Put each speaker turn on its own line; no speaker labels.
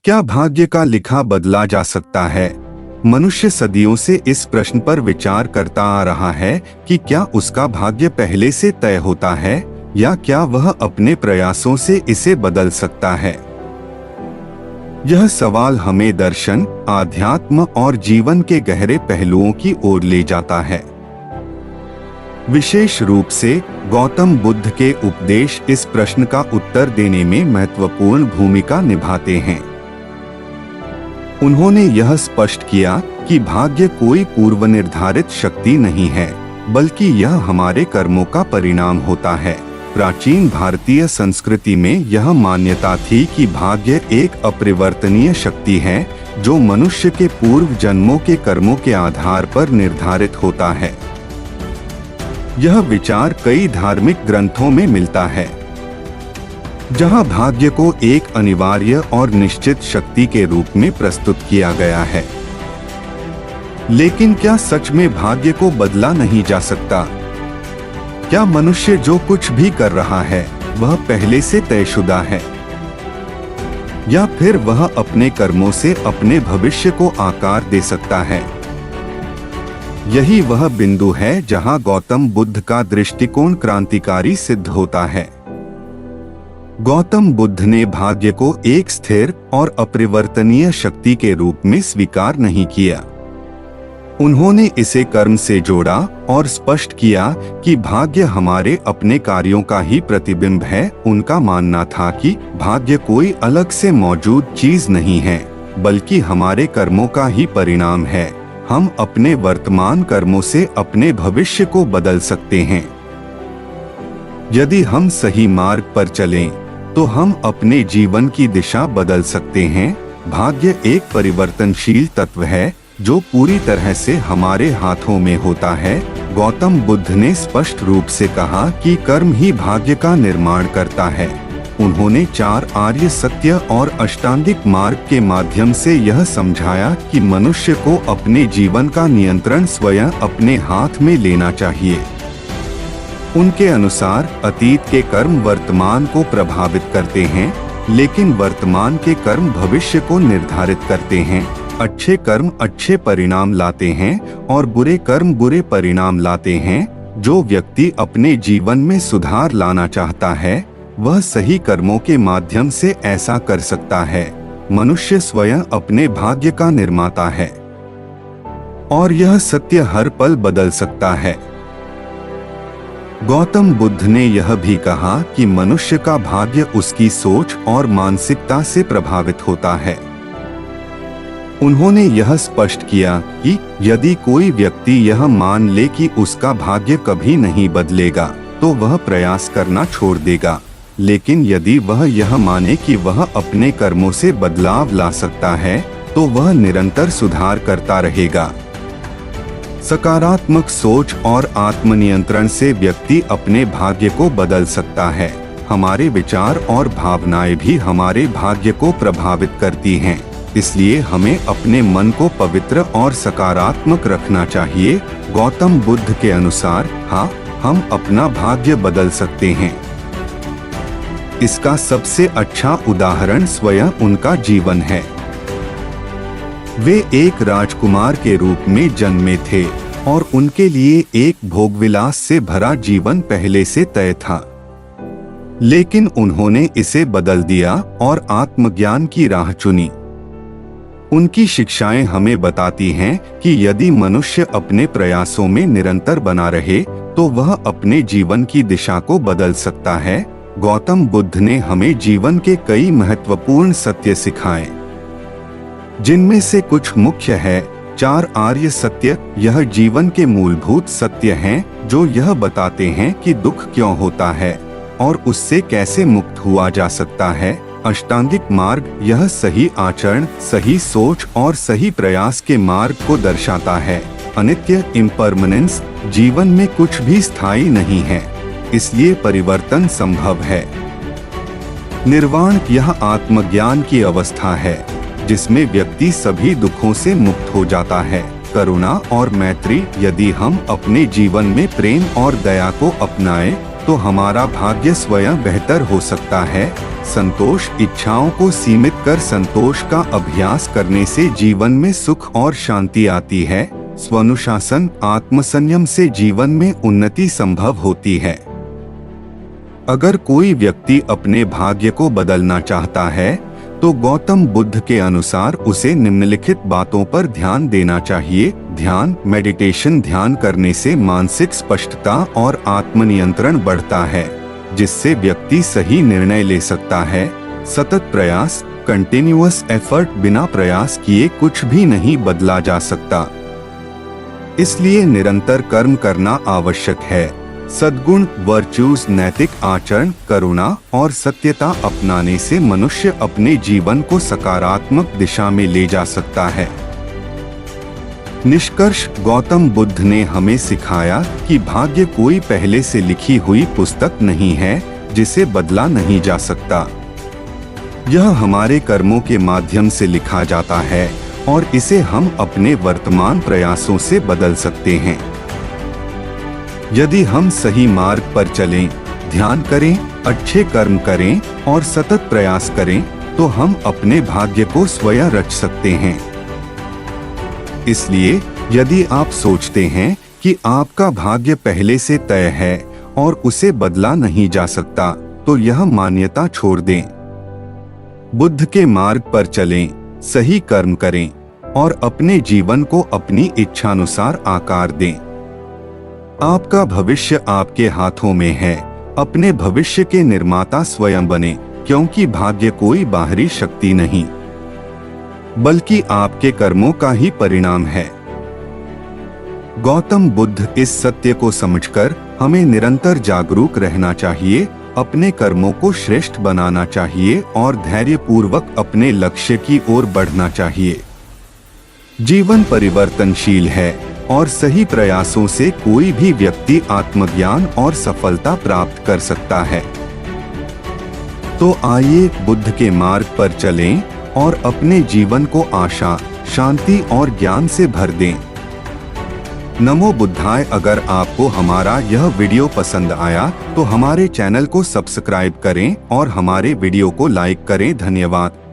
क्या भाग्य का लिखा बदला जा सकता है? मनुष्य सदियों से इस प्रश्न पर विचार करता आ रहा है कि क्या उसका भाग्य पहले से तय होता है या क्या वह अपने प्रयासों से इसे बदल सकता है। यह सवाल हमें दर्शन, आध्यात्म और जीवन के गहरे पहलुओं की ओर ले जाता है। विशेष रूप से गौतम बुद्ध के उपदेश इस प्रश्न का उत्तर देने में महत्वपूर्ण भूमिका निभाते हैं। उन्होंने यह स्पष्ट किया कि भाग्य कोई पूर्व निर्धारित शक्ति नहीं है, बल्कि यह हमारे कर्मों का परिणाम होता है। प्राचीन भारतीय संस्कृति में यह मान्यता थी कि भाग्य एक अपरिवर्तनीय शक्ति है जो मनुष्य के पूर्व जन्मों के कर्मों के आधार पर निर्धारित होता है। यह विचार कई धार्मिक ग्रंथों में मिलता है, जहां भाग्य को एक अनिवार्य और निश्चित शक्ति के रूप में प्रस्तुत किया गया है। लेकिन क्या सच में भाग्य को बदला नहीं जा सकता? क्या मनुष्य जो कुछ भी कर रहा है वह पहले से तयशुदा है, या फिर वह अपने कर्मों से अपने भविष्य को आकार दे सकता है? यही वह बिंदु है जहां गौतम बुद्ध का दृष्टिकोण क्रांतिकारी सिद्ध होता है। गौतम बुद्ध ने भाग्य को एक स्थिर और अपरिवर्तनीय शक्ति के रूप में स्वीकार नहीं किया। उन्होंने इसे कर्म से जोड़ा और स्पष्ट किया कि भाग्य हमारे अपने कार्यों का ही प्रतिबिंब है। उनका मानना था कि भाग्य कोई अलग से मौजूद चीज नहीं है, बल्कि हमारे कर्मों का ही परिणाम है। हम अपने वर्तमान कर्मों से अपने भविष्य को बदल सकते हैं। यदि हम सही मार्ग पर चलें, तो हम अपने जीवन की दिशा बदल सकते हैं। भाग्य एक परिवर्तनशील तत्व है जो पूरी तरह से हमारे हाथों में होता है। गौतम बुद्ध ने स्पष्ट रूप से कहा कि कर्म ही भाग्य का निर्माण करता है। उन्होंने 4 आर्य सत्य और अष्टांगिक मार्ग के माध्यम से यह समझाया कि मनुष्य को अपने जीवन का नियंत्रण स्वयं अपने हाथ में लेना चाहिए। उनके अनुसार अतीत के कर्म वर्तमान को प्रभावित करते हैं, लेकिन वर्तमान के कर्म भविष्य को निर्धारित करते हैं। अच्छे कर्म अच्छे परिणाम लाते हैं और बुरे कर्म बुरे परिणाम लाते हैं। जो व्यक्ति अपने जीवन में सुधार लाना चाहता है, वह सही कर्मों के माध्यम से ऐसा कर सकता है। मनुष्य स्वयं अपने भाग्य का निर्माता है और यह सत्य हर पल बदल सकता है। गौतम बुद्ध ने यह भी कहा कि मनुष्य का भाग्य उसकी सोच और मानसिकता से प्रभावित होता है। उन्होंने यह स्पष्ट किया कि यदि कोई व्यक्ति यह मान ले कि उसका भाग्य कभी नहीं बदलेगा, तो वह प्रयास करना छोड़ देगा। लेकिन यदि वह यह माने कि वह अपने कर्मों से बदलाव ला सकता है, तो वह निरंतर सुधार करता रहेगा। सकारात्मक सोच और आत्मनियंत्रण से व्यक्ति अपने भाग्य को बदल सकता है। हमारे विचार और भावनाएं भी हमारे भाग्य को प्रभावित करती हैं। इसलिए हमें अपने मन को पवित्र और सकारात्मक रखना चाहिए। गौतम बुद्ध के अनुसार हाँ, हम अपना भाग्य बदल सकते हैं। इसका सबसे अच्छा उदाहरण स्वयं उनका जीवन है। वे एक राजकुमार के रूप में जन्मे थे और उनके लिए एक भोगविलास से भरा जीवन पहले से तय था। लेकिन उन्होंने इसे बदल दिया और आत्मज्ञान की राह चुनी। उनकी शिक्षाएं हमें बताती हैं कि यदि मनुष्य अपने प्रयासों में निरंतर बना रहे, तो वह अपने जीवन की दिशा को बदल सकता है। गौतम बुद्ध ने हमें जीवन के कई महत्वपूर्ण सत्य सिखाए, जिनमें से कुछ मुख्य है। 4 आर्य सत्य यह जीवन के मूलभूत सत्य हैं जो यह बताते हैं कि दुख क्यों होता है और उससे कैसे मुक्त हुआ जा सकता है। अष्टांगिक मार्ग यह सही आचरण, सही सोच और सही प्रयास के मार्ग को दर्शाता है। अनित्य, इम्परमानेंस, जीवन में कुछ भी स्थायी नहीं है, इसलिए परिवर्तन संभव है। निर्वाण यह आत्मज्ञान की अवस्था है जिसमें व्यक्ति सभी दुखों से मुक्त हो जाता है। करुणा और मैत्री यदि हम अपने जीवन में प्रेम और दया को अपनाएं, तो हमारा भाग्य स्वयं बेहतर हो सकता है। संतोष इच्छाओं को सीमित कर संतोष का अभ्यास करने से जीवन में सुख और शांति आती है। स्वानुशासन आत्मसंयम से जीवन में उन्नति संभव होती है। अगर कोई व्यक्ति अपने भाग्य को बदलना चाहता है तो गौतम बुद्ध के अनुसार उसे निम्नलिखित बातों पर ध्यान देना चाहिए। ध्यान मेडिटेशन ध्यान करने से मानसिक स्पष्टता और आत्मनियंत्रण बढ़ता है, जिससे व्यक्ति सही निर्णय ले सकता है। सतत प्रयास कंटिन्यूअस एफर्ट बिना प्रयास किए कुछ भी नहीं बदला जा सकता, इसलिए निरंतर कर्म करना आवश्यक है। सद्गुण वर्च्यूज नैतिक आचरण करुणा और सत्यता अपनाने से मनुष्य अपने जीवन को सकारात्मक दिशा में ले जा सकता है। निष्कर्ष गौतम बुद्ध ने हमें सिखाया कि भाग्य कोई पहले से लिखी हुई पुस्तक नहीं है जिसे बदला नहीं जा सकता। यह हमारे कर्मों के माध्यम से लिखा जाता है और इसे हम अपने वर्तमान प्रयासों से बदल सकते हैं। यदि हम सही मार्ग पर चलें, ध्यान करें, अच्छे कर्म करें और सतत प्रयास करें तो हम अपने भाग्य को स्वयं रच सकते हैं। इसलिए यदि आप सोचते हैं कि आपका भाग्य पहले से तय है और उसे बदला नहीं जा सकता, तो यह मान्यता छोड़ दें। बुद्ध के मार्ग पर चलें, सही कर्म करें और अपने जीवन को अपनी इच्छानुसार आकार दें। आपका भविष्य आपके हाथों में है। अपने भविष्य के निर्माता स्वयं बने, क्योंकि भाग्य कोई बाहरी शक्ति नहीं बल्कि आपके कर्मों का ही परिणाम है। गौतम बुद्ध इस सत्य को समझकर हमें निरंतर जागरूक रहना चाहिए, अपने कर्मों को श्रेष्ठ बनाना चाहिए और धैर्यपूर्वक अपने लक्ष्य की ओर बढ़ना चाहिए। जीवन परिवर्तनशील है और सही प्रयासों से कोई भी व्यक्ति आत्मज्ञान और सफलता प्राप्त कर सकता है। तो आइए बुद्ध के मार्ग पर चलें और अपने जीवन को आशा, शांति और ज्ञान से भर दें। नमो बुद्धाय। अगर आपको हमारा यह वीडियो पसंद आया तो हमारे चैनल को सब्सक्राइब करें और हमारे वीडियो को लाइक करें। धन्यवाद।